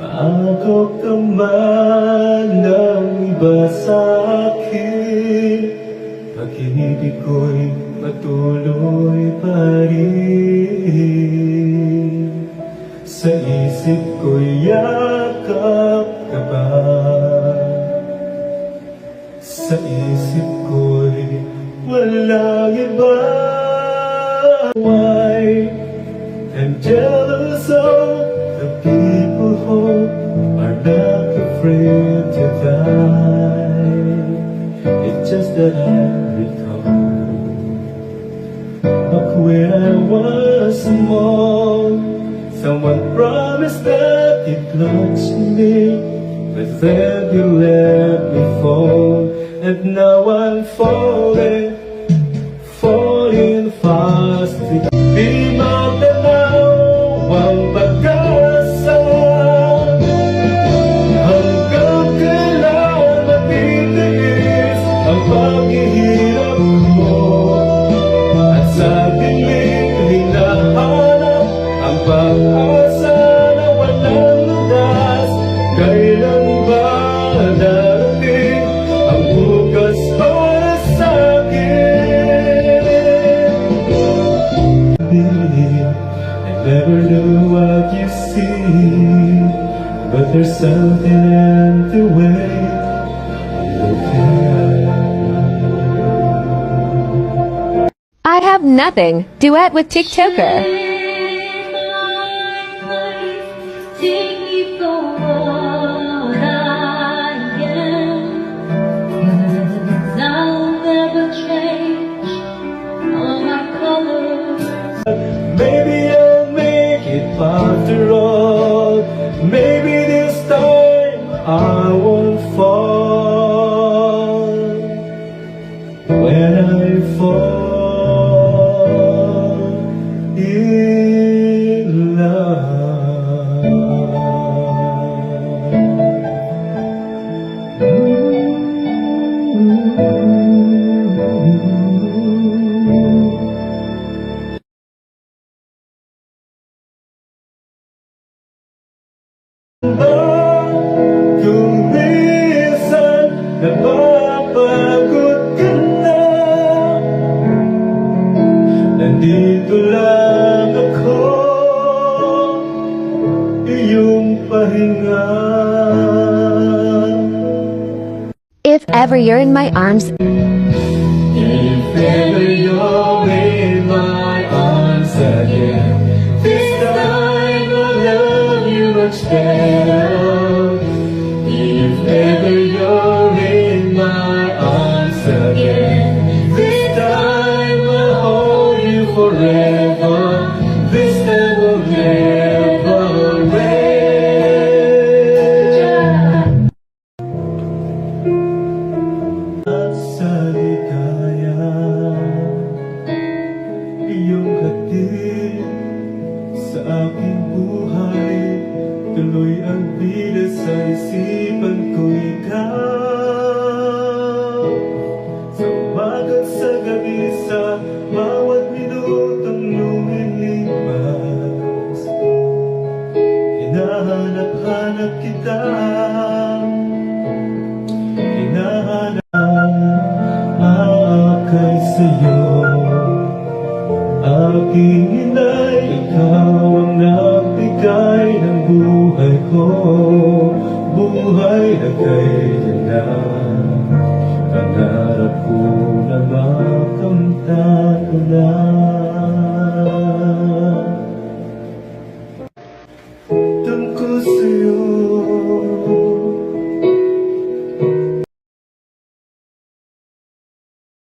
Paakok ka man ng iba sa'kin, pag-ibig ko'y patuloy pa rin. Sa isip ko'y yakap ka ba? Sa isip ko'y walang iba. Why I'm jealous of the people who are not afraid to die. It's just that I recall back when I was small, someone promised that it loves me, but then you let me fall, and now I'm falling fast. Di matanaw ang pag-asa, hanggang kailan matitiis ang paghihirap mo, at sa dilim hinahanap ang pag-asa na walang lunas. Kailan ba darating ang bukas para sa'kin? I never knew what you see, but there's something in the way you look at. I Have Nothing, duet with TikToker. Maybe I'll make it after all. Maybe this time I won't fall. When I fall in love. Kung minsan napapagod ka na, nandito lang ako, iyong pahinga. If ever you're in my arms, If ever you're in my arms again, this time I'll love you much better. If ever you're in my arms again, this time I'll hold you forever. This time will never end. At sa ligaya, iyong hatid sa aking buhay, tuloy ang pila sa isipan ko ikaw. Sa umagang sa gabi, sa bawat minutong lumilipas, hinahanap-hanap kita, hinahanap akay sa'yo. Aking inay, ikaw ang nagbigay ng buhay ko, buhay na kay na